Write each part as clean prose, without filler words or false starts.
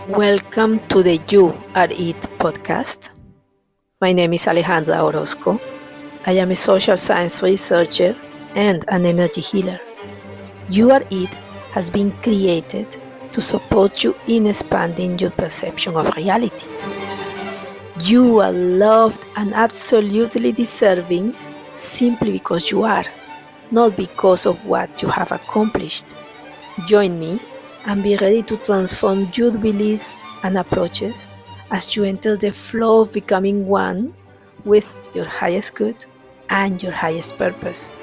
Welcome to the You Are It podcast. My name is Alejandra Orozco. I am a social science researcher and an energy healer. You Are It has been created to support you in expanding your perception of reality. You are loved and absolutely deserving simply because you are, not because of what you have accomplished. Join me and be ready to transform your beliefs and approaches as you enter the flow of becoming one with your highest good and your highest purpose.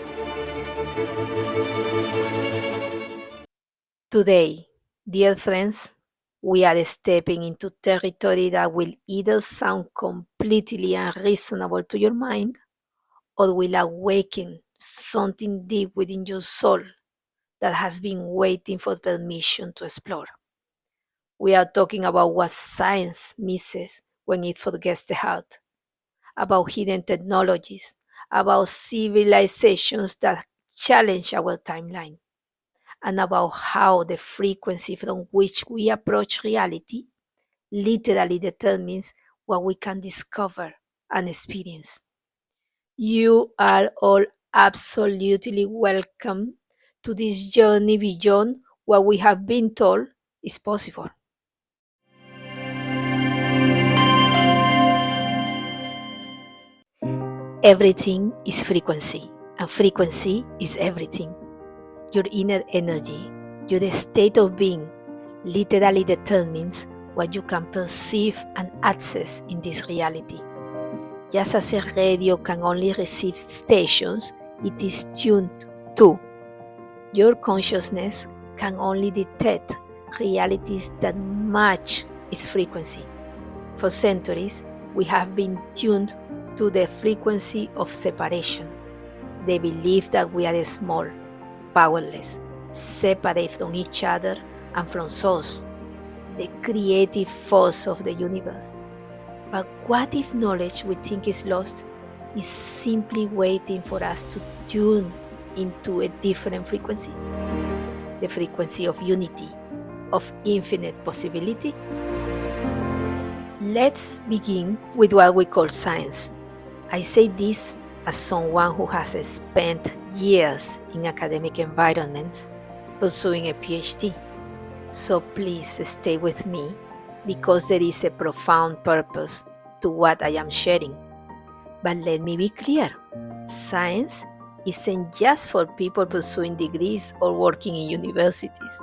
Today, dear friends, we are stepping into territory that will either sound completely unreasonable to your mind or will awaken something deep within your soul that has been waiting for permission to explore. We are talking about what science misses when it forgets the heart, about hidden technologies, about civilizations that challenge our timeline, and about how the frequency from which we approach reality literally determines what we can discover and experience. You are all absolutely welcome to this journey beyond what we have been told is possible. Everything is frequency, and frequency is everything. Your inner energy, your state of being, literally determines what you can perceive and access in this reality. Just as a radio can only receive stations it is tuned to, your consciousness can only detect realities that match its frequency. For centuries, we have been tuned to the frequency of separation, the belief that we are small, powerless, separate from each other and from source, the creative force of the universe. But what if knowledge we think is lost is simply waiting for us to tune into a different frequency? The frequency of unity, of infinite possibility? Let's begin with what we call science. I say this as someone who has spent years in academic environments pursuing a PhD. So please stay with me because there is a profound purpose to what I am sharing. But let me be clear, science isn't just for people pursuing degrees or working in universities.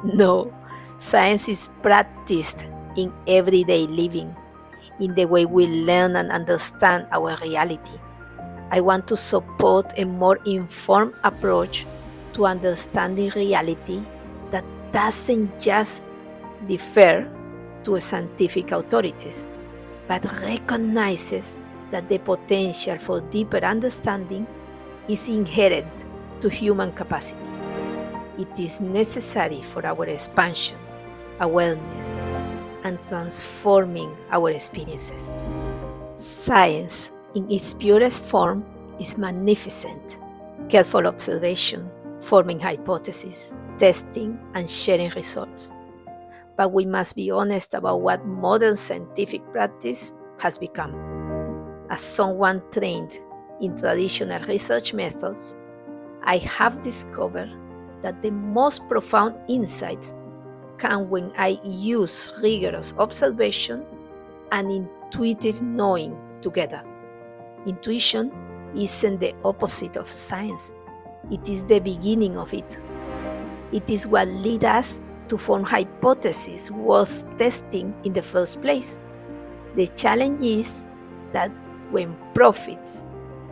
No, science is practiced in everyday living, in the way we learn and understand our reality. I want to support a more informed approach to understanding reality that doesn't just defer to scientific authorities, but recognizes that the potential for deeper understanding is inherent to human capacity. It is necessary for our expansion, awareness, and transforming our experiences. Science, in its purest form, is magnificent. Careful observation, forming hypotheses, testing, and sharing results. But we must be honest about what modern scientific practice has become. As someone trained in traditional research methods, I have discovered that the most profound insights come when I use rigorous observation and intuitive knowing together. Intuition isn't the opposite of science. It is the beginning of it. It is what leads us to form hypotheses worth testing in the first place. The challenge is that when profits,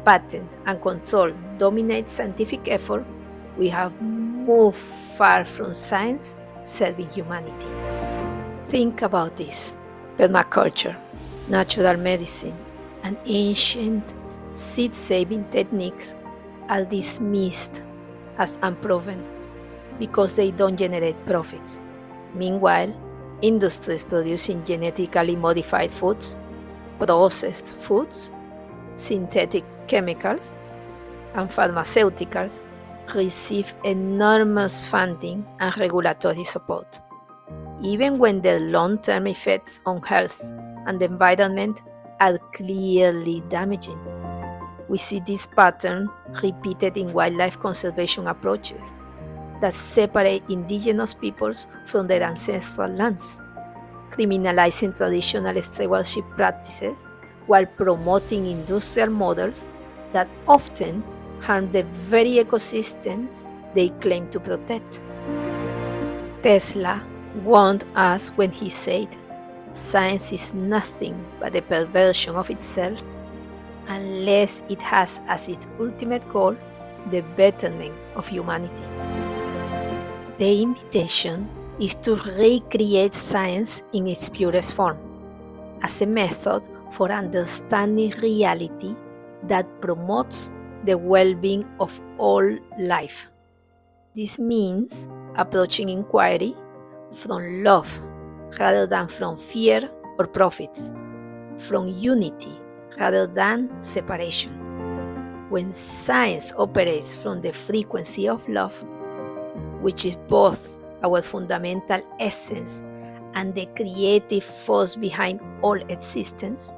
patents, and control dominate scientific effort, we have moved far from science serving humanity. Think about this. Permaculture, natural medicine, and ancient seed-saving techniques are dismissed as unproven because they don't generate profits. Meanwhile, industries producing genetically modified foods, processed foods, synthetic chemicals, and pharmaceuticals receive enormous funding and regulatory support. even when their long-term effects on health and the environment are clearly damaging. We see this pattern repeated in wildlife conservation approaches that separate indigenous peoples from their ancestral lands, criminalizing traditional stewardship practices while promoting industrial models that often harm the very ecosystems they claim to protect. Tesla warned us when he said, "Science is nothing but a perversion of itself unless it has as its ultimate goal the betterment of humanity." The invitation is to recreate science in its purest form, as a method for understanding reality that promotes the well-being of all life. This means approaching inquiry from love rather than from fear or profits, from unity rather than separation. When science operates from the frequency of love, which is both our fundamental essence and the creative force behind all existence,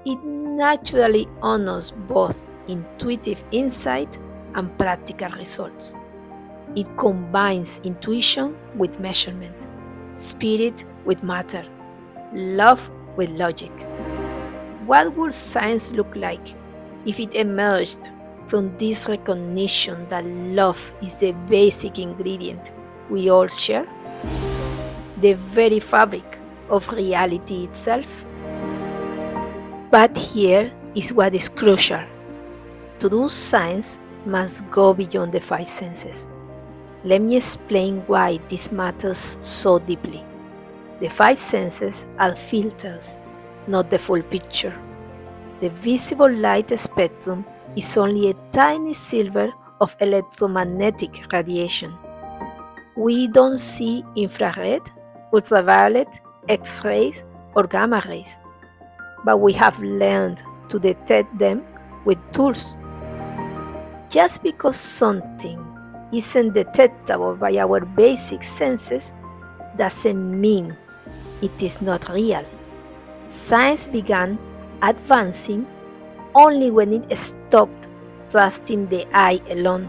it naturally honors both intuitive insight and practical results. It combines intuition with measurement, spirit with matter, love with logic. What would science look like if it emerged from this recognition that love is the basic ingredient we all share? The very fabric of reality itself? But here is what is crucial. To do science must go beyond the five senses. Let me explain why this matters so deeply. The five senses are filters, not the full picture. The visible light spectrum is only a tiny sliver of electromagnetic radiation. We don't see infrared, ultraviolet, X-rays, or gamma rays, but we have learned to detect them with tools. Just because something isn't detectable by our basic senses doesn't mean it is not real. Science began advancing only when it stopped trusting the eye alone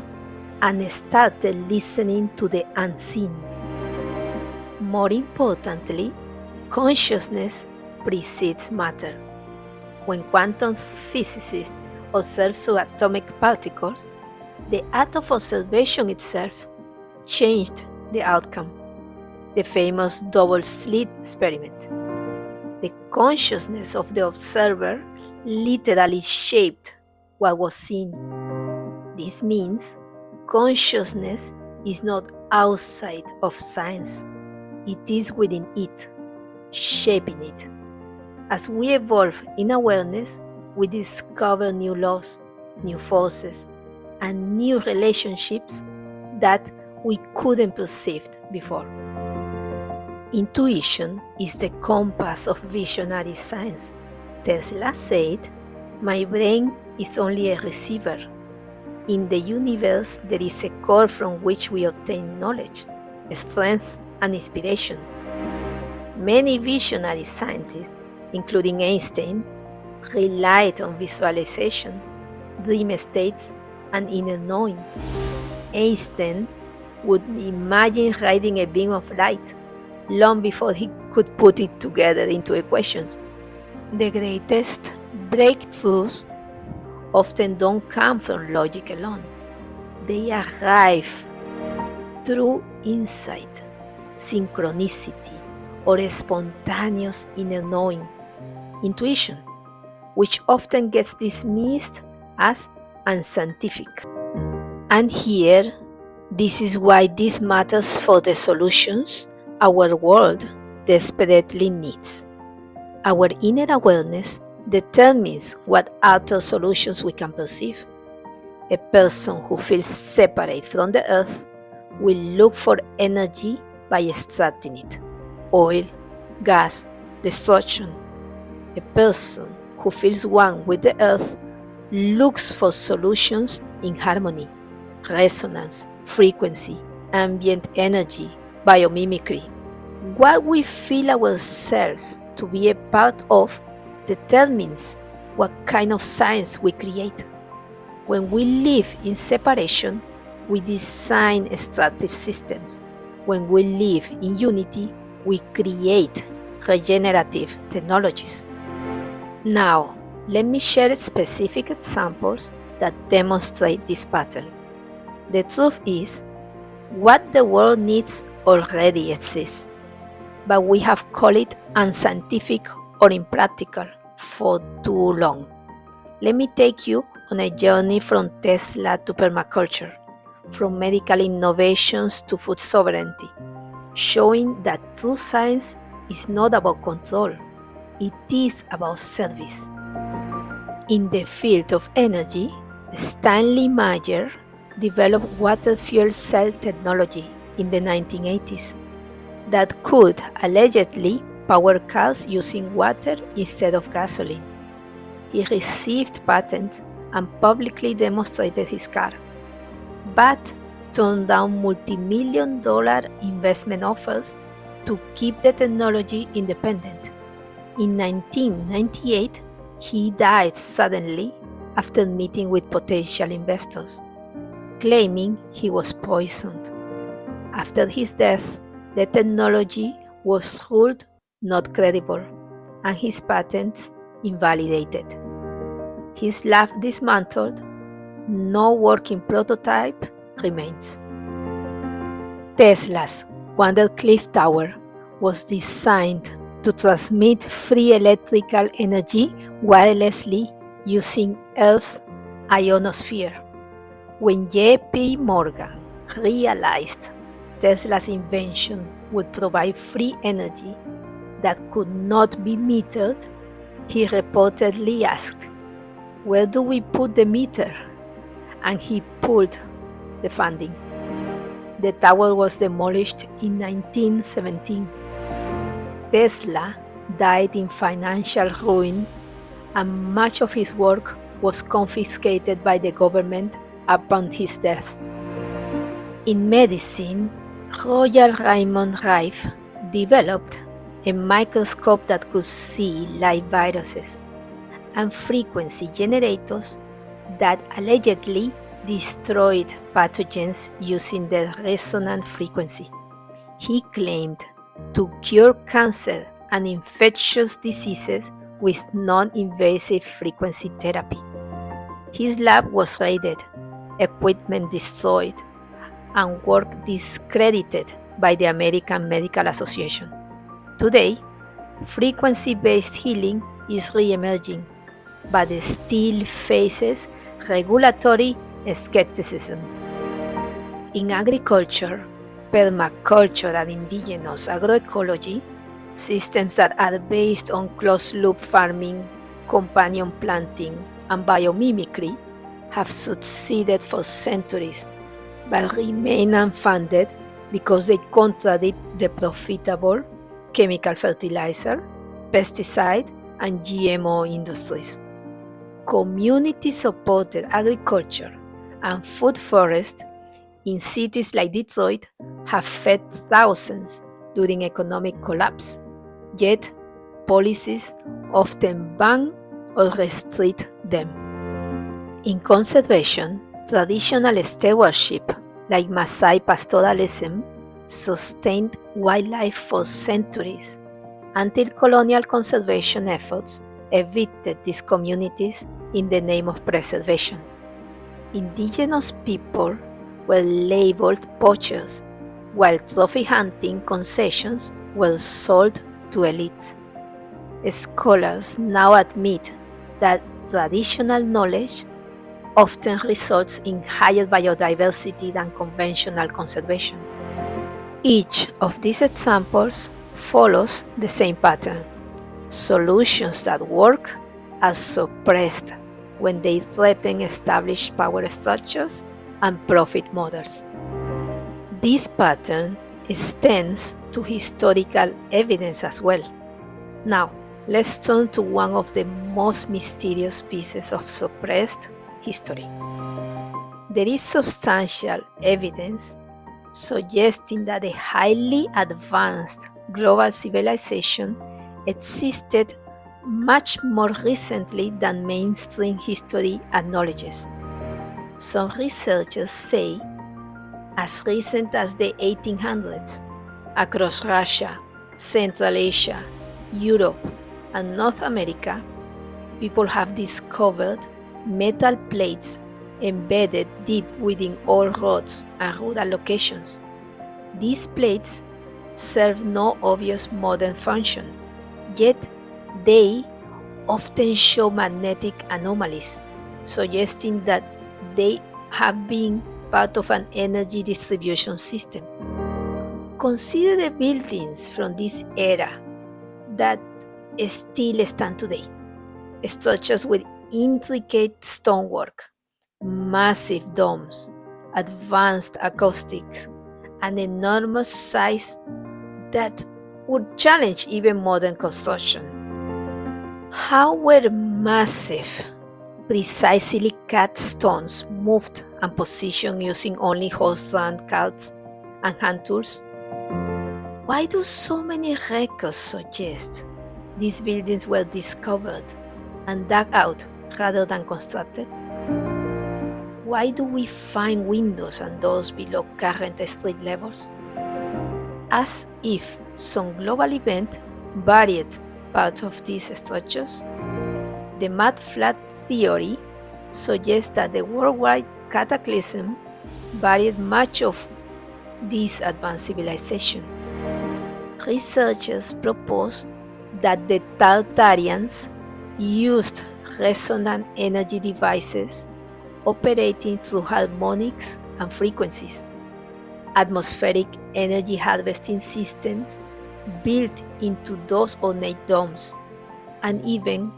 and started listening to the unseen. More importantly, consciousness precedes matter. When quantum physicists observed subatomic particles, the act of observation itself changed the outcome. The famous double-slit experiment. The consciousness of the observer literally shaped what was seen. This means consciousness is not outside of science. It is within it, shaping it. As we evolve in awareness, we discover new laws, new forces, and new relationships that we couldn't perceive before. Intuition is the compass of visionary science. Tesla said, "My brain is only a receiver. In the universe, there is a core from which we obtain knowledge, strength, and inspiration." Many visionary scientists, including Einstein, relied on visualization, dream states, and inner knowing. Einstein would imagine riding a beam of light long before he could put it together into equations. The greatest breakthroughs often don't come from logic alone. They arrive through insight, synchronicity, or a spontaneous inner knowing, intuition, which often gets dismissed as unscientific. And here, this is why this matters for the solutions our world desperately needs. Our inner awareness determines what outer solutions we can perceive. A person who feels separate from the earth will look for energy by extracting it. Oil, gas, destruction. A person who feels one with the earth looks for solutions in harmony, resonance, frequency, ambient energy, biomimicry. What we feel ourselves to be a part of determines what kind of science we create. When we live in separation, we design extractive systems. When we live in unity, we create regenerative technologies. Now, let me share specific examples that demonstrate this pattern. The truth is, what the world needs already exists, but we have called it unscientific or impractical for too long. Let me take you on a journey from Tesla to permaculture, from medical innovations to food sovereignty, showing that true science is not about control, it is about service. In the field of energy, Stanley Meyer developed water fuel cell technology in the 1980s that could allegedly power cars using water instead of gasoline. He received patents and publicly demonstrated his car, but turned down multi-million-dollar investment offers to keep the technology independent. In 1998, he died suddenly after meeting with potential investors, claiming he was poisoned. After his death, the technology was ruled not credible and his patents invalidated. His lab dismantled, no working prototype remains. Tesla's Cliff Tower was designed to transmit free electrical energy wirelessly using Earth's ionosphere. When J.P. Morgan realized Tesla's invention would provide free energy that could not be metered, he reportedly asked, "Where do we put the meter?" And he pulled the funding. The tower was demolished in 1917. Tesla died in financial ruin, and much of his work was confiscated by the government upon his death. In medicine, Royal Raymond Rife developed a microscope that could see live viruses and frequency generators that allegedly destroyed pathogens using the resonant frequency. He claimed to cure cancer and infectious diseases with non-invasive frequency therapy. His lab was raided, equipment destroyed, and work discredited by the American Medical Association. Today, frequency-based healing is re-emerging, but it still faces regulatory skepticism. In agriculture, permaculture and indigenous agroecology, systems that are based on closed-loop farming, companion planting, and biomimicry, have succeeded for centuries, but remain unfunded because they contradict the profitable chemical fertilizer, pesticide, and GMO industries. Community-supported agriculture and food forests in cities like Detroit have fed thousands during economic collapse, yet policies often ban or restrict them. In conservation, traditional stewardship like Maasai pastoralism sustained wildlife for centuries until colonial conservation efforts evicted these communities in the name of preservation. Indigenous people were labeled poachers, while trophy hunting concessions were sold to elites. Scholars now admit that traditional knowledge often results in higher biodiversity than conventional conservation. Each of these examples follows the same pattern. Solutions that work are suppressed when they threaten established power structures and profit models. This pattern extends to historical evidence as well. Now, let's turn to one of the most mysterious pieces of suppressed history. There is substantial evidence suggesting that the highly advanced global civilization existed much more recently than mainstream history acknowledges. Some researchers say as recent as the 1800s, across Russia, Central Asia, Europe, and North America, people have discovered metal plates embedded deep within old roads and rural locations. These plates serve no obvious modern function, yet they often show magnetic anomalies, suggesting that they have been part of an energy distribution system. Consider the buildings from this era that still stand today. Structures with intricate stonework, massive domes, advanced acoustics, and enormous size that would challenge even modern construction. How were massive, precisely cut stones moved and positioned using only horse-drawn carts and hand tools? Why do so many records suggest these buildings were discovered and dug out rather than constructed? Why do we find windows and doors below current street levels? As if some global event buried part of these structures. The mud flat theory suggests that the worldwide cataclysm buried much of this advanced civilization. Researchers propose that the Tartarians used resonant energy devices operating through harmonics and frequencies, atmospheric energy harvesting systems built into those ornate domes, and even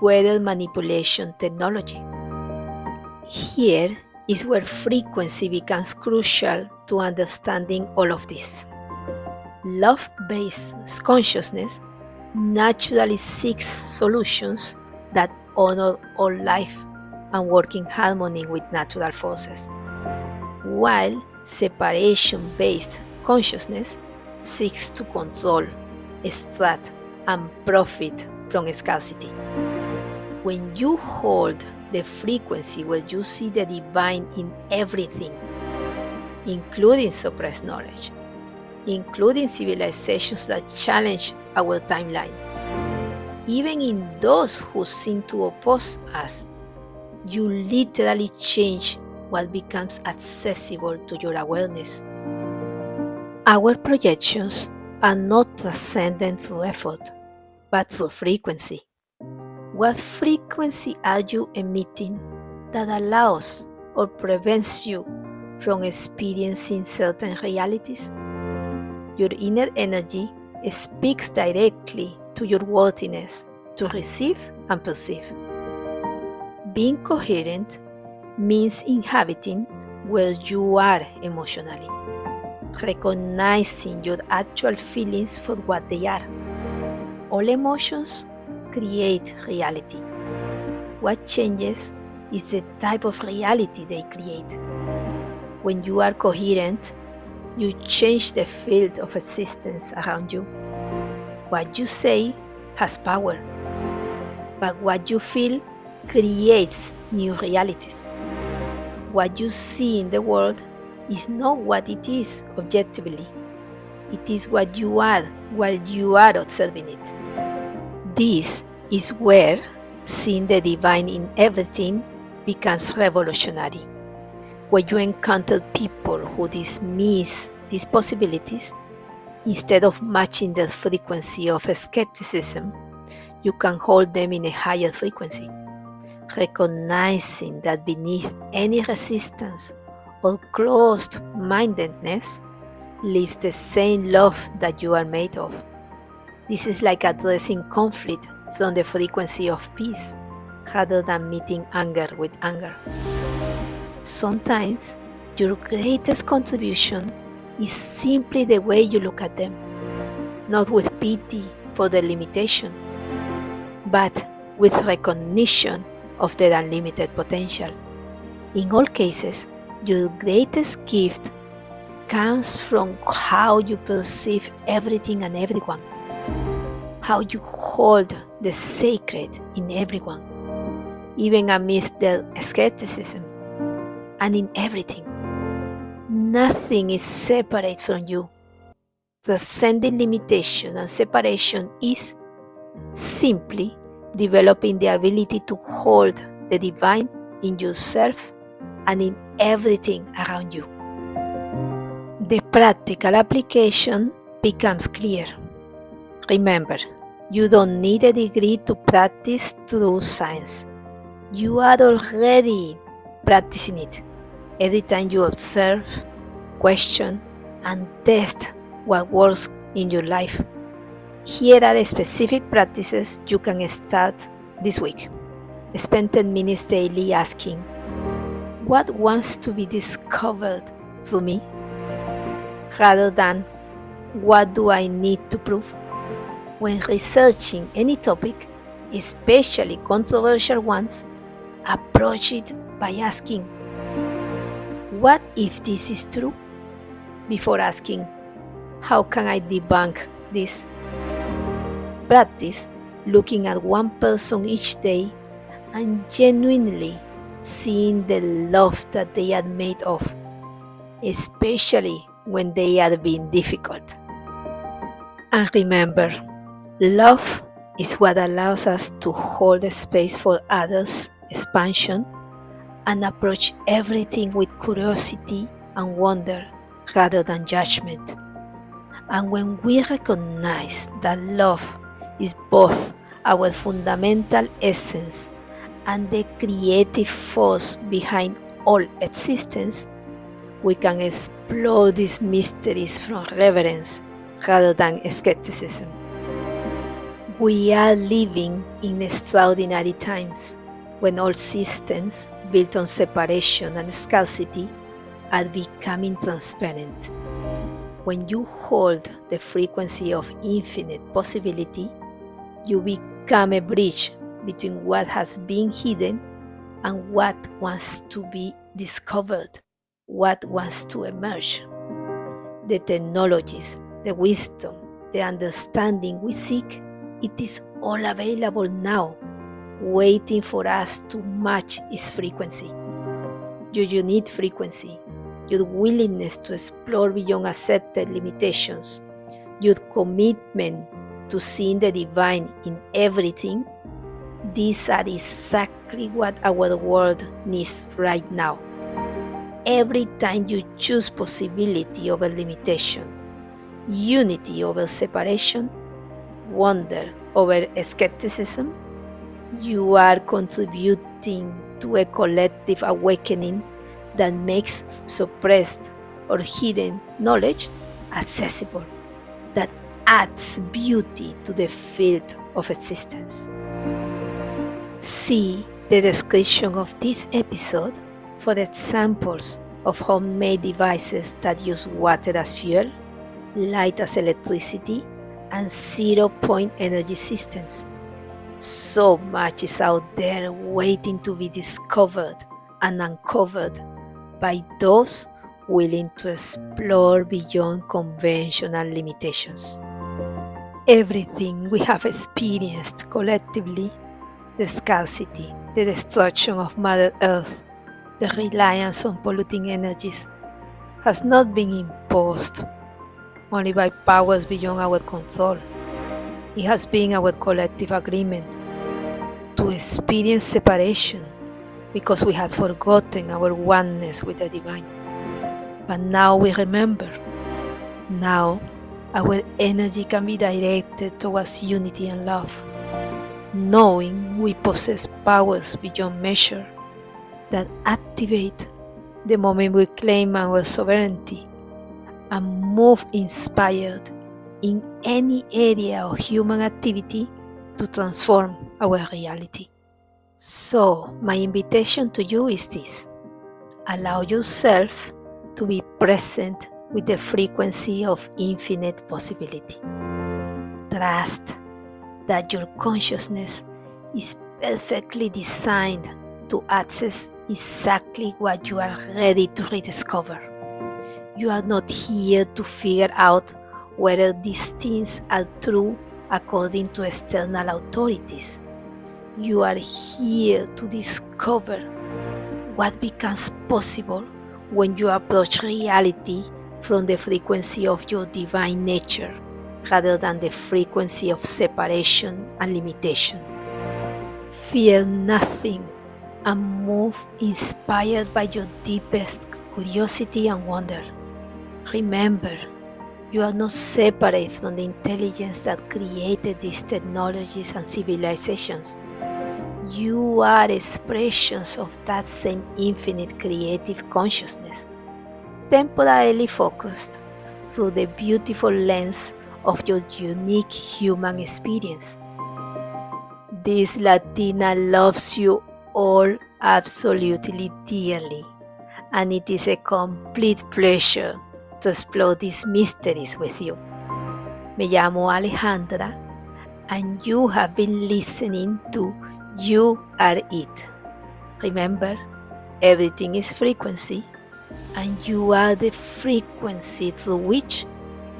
weather manipulation technology. Here is where frequency becomes crucial to understanding all of this. Love-based consciousness naturally seeks solutions that honor all life and work in harmony with natural forces, while separation-based consciousness seeks to control, extract, and profit from scarcity. When you hold the frequency where you see the divine in everything, including suppressed knowledge, including civilizations that challenge our timeline, even in those who seem to oppose us, you literally change what becomes accessible to your awareness. Our projections are not transcendent through effort, but through frequency. What frequency are you emitting that allows or prevents you from experiencing certain realities? Your inner energy speaks directly to your worthiness to receive and perceive. Being coherent means inhabiting where you are emotionally, recognizing your actual feelings for what they are. All emotions create reality. What changes is the type of reality they create. When you are coherent, you change the field of existence around you. What you say has power, but what you feel creates new realities. What you see in the world is not what it is objectively. It is what you are while you are observing it. This is where seeing the divine in everything becomes revolutionary. When you encounter people who dismiss these possibilities, instead of matching their frequency of skepticism, you can hold them in a higher frequency, recognizing that beneath any resistance or closed-mindedness lives the same love that you are made of. This is like addressing conflict from the frequency of peace, rather than meeting anger with anger. Sometimes your greatest contribution is simply the way you look at them, not with pity for their limitation, but with recognition of their unlimited potential. In all cases, your greatest gift comes from how you perceive everything and everyone, how you hold the sacred in everyone, even amidst their skepticism, and in everything. Nothing is separate from you. Transcending limitation and separation is simply developing the ability to hold the divine in yourself and in everything around you. The practical application becomes clear. Remember, you don't need a degree to practice true science. You are already practicing it every time you observe, question, and test what works in your life. Here are the specific practices you can start this week. Spend 10 minutes daily asking, what wants to be discovered through me? Rather than, what do I need to prove? When researching any topic, especially controversial ones, approach it by asking, what if this is true? Before asking, how can I debunk this? Practice looking at one person each day and genuinely seeing the love that they are made of, especially when they are being difficult. And remember, love is what allows us to hold a space for others' expansion and approach everything with curiosity and wonder rather than judgment. And when we recognize that love is both our fundamental essence and the creative force behind all existence, we can explore these mysteries from reverence rather than skepticism. We are living in extraordinary times when all systems built on separation and scarcity are becoming transparent. When you hold the frequency of infinite possibility, you become a bridge between what has been hidden and what wants to be discovered, what wants to emerge. The technologies, the wisdom, the understanding we seek, it is all available now, waiting for us to match its frequency. Your unique frequency, your willingness to explore beyond accepted limitations, your commitment to seeing the divine in everything, these are exactly what our world needs right now. Every time you choose possibility over limitation, unity over separation, wonder over skepticism, you are contributing to a collective awakening that makes suppressed or hidden knowledge accessible, that adds beauty to the field of existence. See the description of this episode for examples of homemade devices that use water as fuel, light as electricity, and zero-point energy systems. So much is out there waiting to be discovered and uncovered by those willing to explore beyond conventional limitations. Everything we have experienced collectively, the scarcity, the destruction of Mother Earth, the reliance on polluting energies, has not been imposed only by powers beyond our control. It has been our collective agreement to experience separation because we had forgotten our oneness with the divine. But now we remember. Now our energy can be directed towards unity and love, knowing we possess powers beyond measure that activate the moment we claim our sovereignty and move inspired in any area of human activity to transform our reality. So, my invitation to you is this: allow yourself to be present with the frequency of infinite possibility. Trust that your consciousness is perfectly designed to access exactly what you are ready to rediscover. You are not here to figure out whether these things are true according to external authorities. You are here to discover what becomes possible when you approach reality from the frequency of your divine nature rather than the frequency of separation and limitation. Fear nothing and move inspired by your deepest curiosity and wonder. Remember, you are not separate from the intelligence that created these technologies and civilizations. You are expressions of that same infinite creative consciousness, temporarily focused through the beautiful lens of your unique human experience. This Latina loves you all absolutely dearly, and it is a complete pleasure to explore these mysteries with you. Me llamo Alejandra, and you have been listening to You Are It. Remember, everything is frequency, and you are the frequency through which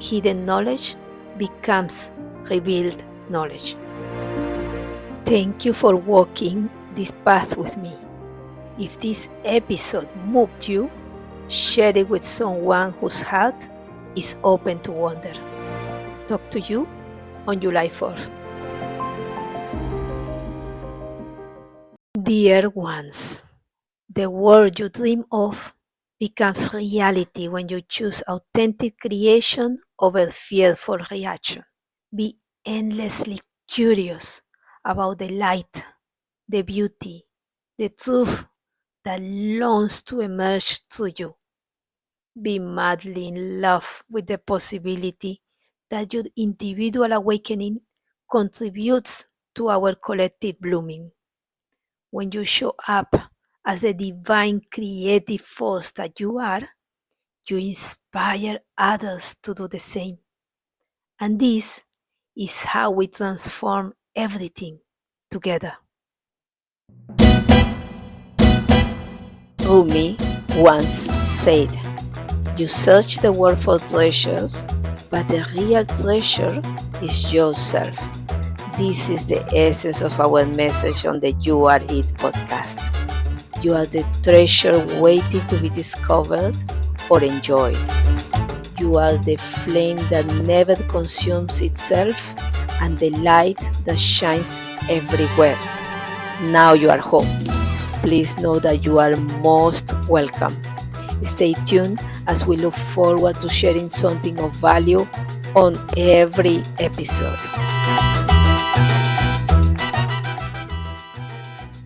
hidden knowledge becomes revealed knowledge. Thank you for walking this path with me. If this episode moved you, share it with someone whose heart is open to wonder. Talk to you on July 4th. Dear ones, the world you dream of becomes reality when you choose authentic creation over fearful reaction. Be endlessly curious about the light, the beauty, the truth that longs to emerge through you. Be madly in love with the possibility that your individual awakening contributes to our collective blooming. When you show up as the divine creative force that you are, you inspire others to do the same. And this is how we transform everything together. Rumi once said, "You search the world for treasures, but the real treasure is yourself." This is the essence of our message on the You Are It podcast. You are the treasure waiting to be discovered or enjoyed. You are the flame that never consumes itself and the light that shines everywhere. Now you are home. Please know that you are most welcome. Stay tuned as we look forward to sharing something of value on every episode.